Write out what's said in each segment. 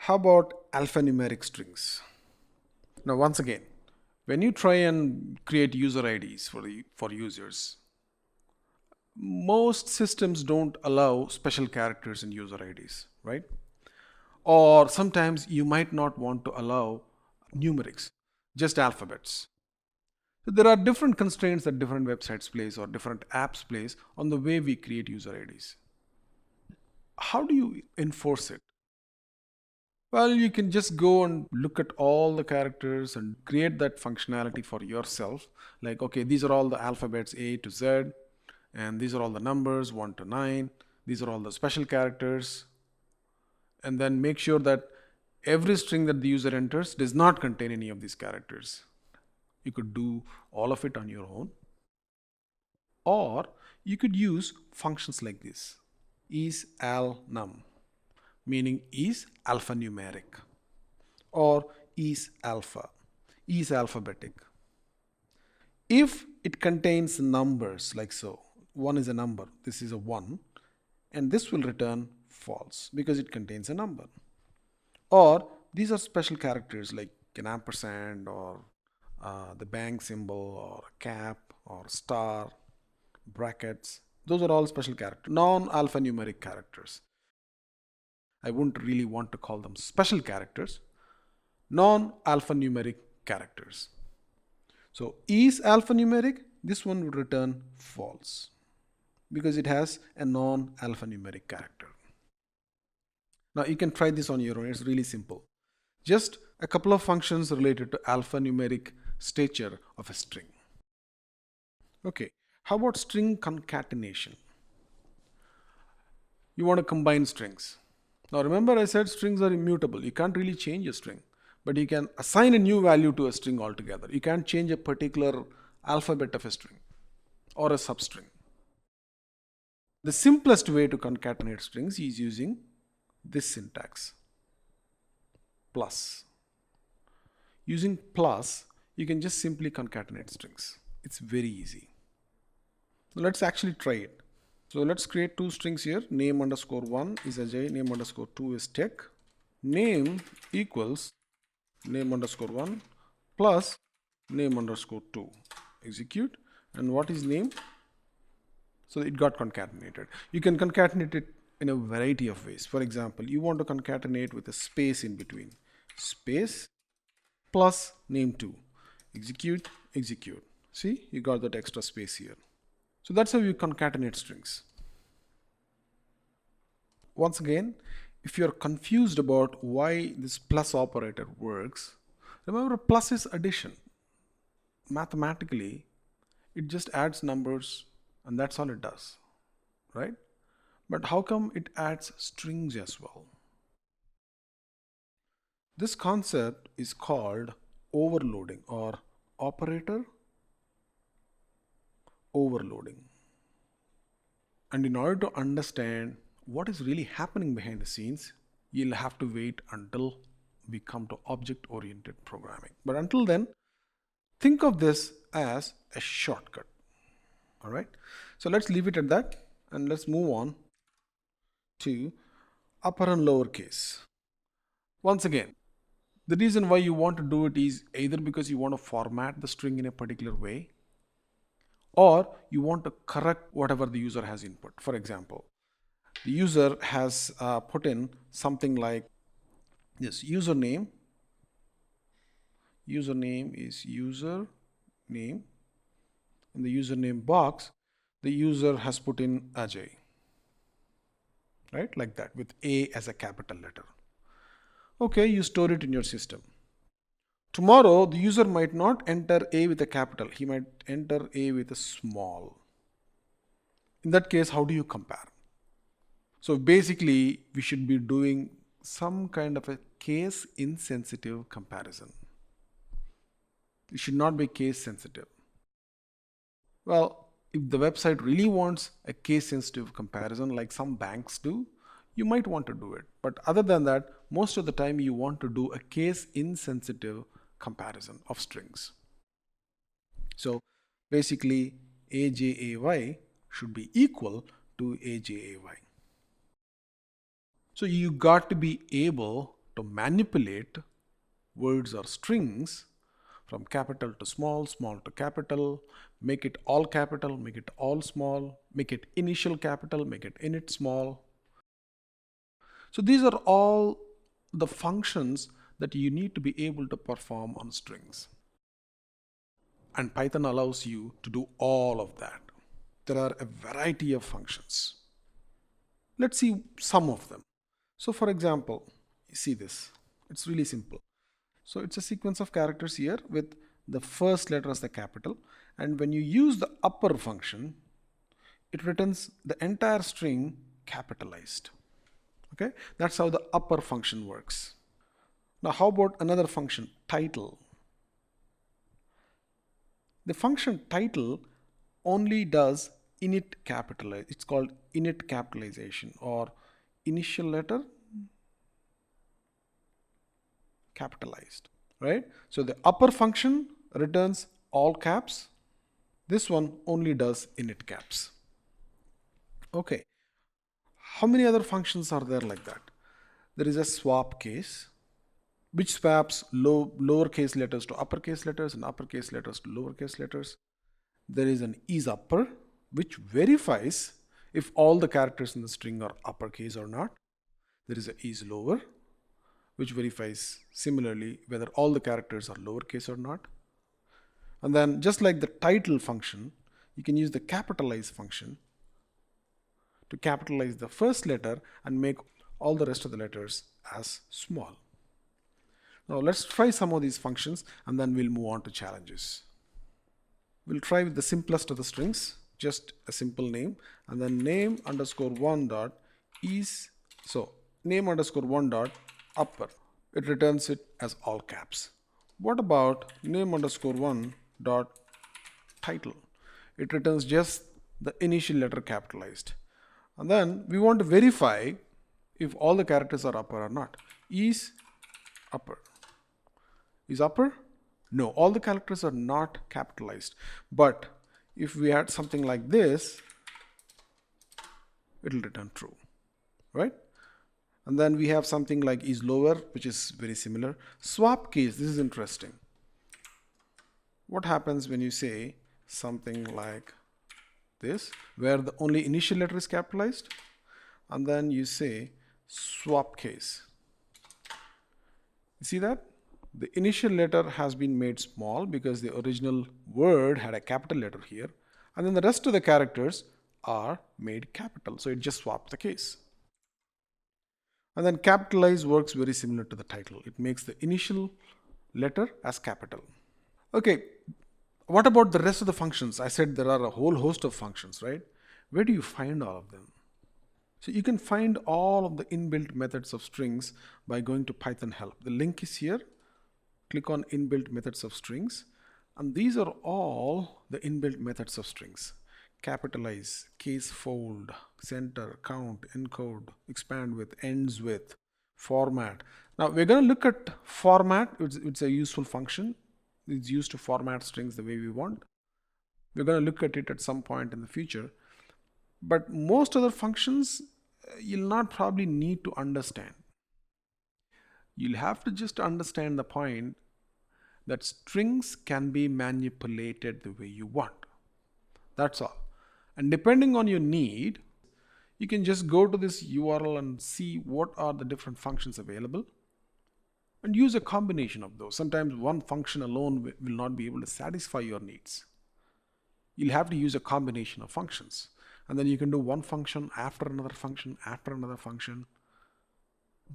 How about alphanumeric strings? Now, once again, when you try and create user IDs for users, most systems don't allow special characters in user IDs, right? Or sometimes you might not want to allow numerics, just alphabets. So there are different constraints that different websites place or different apps place on the way we create user IDs. How do you enforce it? Well, you can just go and look at all the characters and create that functionality for yourself. Like, okay, these are all the alphabets A to Z, and these are all the numbers 1 to 9. These are all the special characters. And then make sure that every string that the user enters does not contain any of these characters. You could do all of it on your own. Or you could use functions like this: isAlNum, meaning is alphanumeric, or is alpha, is alphabetic. If it contains numbers like so, 1 is a number, this is a 1, and this will return false because it contains a number. Or these are special characters like an ampersand, or the bang symbol, or cap, or star, brackets. Those are all special characters, non-alphanumeric characters. I wouldn't really want to call them special characters, non-alphanumeric characters. So is alphanumeric, this one would return false because it has a non-alphanumeric character. Now you can try this on your own. It's really simple. Just a couple of functions related to alphanumeric stature of a string. Okay, how about string concatenation? You want to combine strings. Now remember, I said strings are immutable. You can't really change a string, but you can assign a new value to a string altogether. You can't change a particular alphabet of a string or a substring. The simplest way to concatenate strings is using this syntax: plus. Using plus, you can just simply concatenate strings. It's very easy. So let's actually try it. So let's create two strings here. Name underscore 1 is Ajay, name underscore 2 is Tech. Name equals name underscore 1 plus name underscore 2. Execute. And what is name? So it got concatenated. You can concatenate it in a variety of ways. For example, you want to concatenate with a space in between. Space plus name 2. Execute, execute. See, you got that extra space here. So that's how you concatenate strings. Once again, if you're confused about why this plus operator works, remember plus is addition. Mathematically, it just adds numbers and that's all it does, right? But how come it adds strings as well? This concept is called overloading or operator overloading. And in order to understand what is really happening behind the scenes, you'll have to wait until we come to object-oriented programming. But until then, think of this as a shortcut. All right. So let's leave it at that and let's move on to upper and lower case. Once again, the reason why you want to do it is either because you want to format the string in a particular way, or you want to correct whatever the user has input. For example, the user has put in something like this: username. Username is user name. In the username box, the user has put in Ajay, right? Like that, with A as a capital letter. Okay, you store it in your system. Tomorrow, the user might not enter A with a capital. He might enter A with a small. In that case, how do you compare? So basically, we should be doing some kind of a case insensitive comparison. It should not be case sensitive. Well, if the website really wants a case sensitive comparison like some banks do, you might want to do it. But other than that, most of the time you want to do a case insensitive comparison of strings. So basically, AJAY should be equal to AJAY. So you got to be able to manipulate words or strings from capital to small, small to capital, make it all capital, make it all small, make it initial capital, make it init small. So these are all the functions that you need to be able to perform on strings. And Python allows you to do all of that. There are a variety of functions. Let's see some of them. So for example, you see this. It's really simple. So it's a sequence of characters here with the first letter as the capital. And when you use the upper function, it returns the entire string capitalized. Okay, that's how the upper function works. Now, how about another function, title? The function title only does init capitalize. It's called init capitalization or initial letter capitalized, right? So the upper function returns all caps. This one only does init caps. Okay. How many other functions are there like that? There is a swap case, which swaps lowercase letters to uppercase letters and uppercase letters to lowercase letters. There is an isUpper, which verifies if all the characters in the string are uppercase or not. There is a isLower, which verifies similarly whether all the characters are lowercase or not. And then just like the title function, you can use the capitalize function to capitalize the first letter and make all the rest of the letters as small. Now let's try some of these functions and then we'll move on to challenges. We'll try with the simplest of the strings, just a simple name, and then name underscore one dot is, so name underscore one dot upper. It returns it as all caps. What about name underscore one dot title? It returns just the initial letter capitalized. And then we want to verify if all the characters are upper or not. Is upper. Is upper? No, all the characters are not capitalized. But if we had something like this, it will return true, right? And then we have something like is lower, which is very similar. Swap case, this is interesting. What happens when you say something like this, where the only initial letter is capitalized, and then you say swap case? You see that? The initial letter has been made small because the original word had a capital letter here, and then the rest of the characters are made capital. So it just swapped the case. And then capitalize works very similar to the title. It makes the initial letter as capital. Okay, what about the rest of the functions? I said there are a whole host of functions, right? Where do you find all of them? So you can find all of the inbuilt methods of strings by going to Python help. The link is here. Click on inbuilt methods of strings. And these are all the inbuilt methods of strings. Capitalize, case fold, center, count, encode, expand with, ends with, format. Now we're going to look at format. It's a useful function. It's used to format strings the way we want. We're going to look at it at some point in the future. But most other functions, you'll not probably need to understand. You'll have to just understand the point that strings can be manipulated the way you want. That's all. And depending on your need, you can just go to this URL and see what are the different functions available and use a combination of those. Sometimes one function alone will not be able to satisfy your needs. You'll have to use a combination of functions. And then you can do one function after another function after another function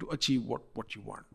to achieve what you want.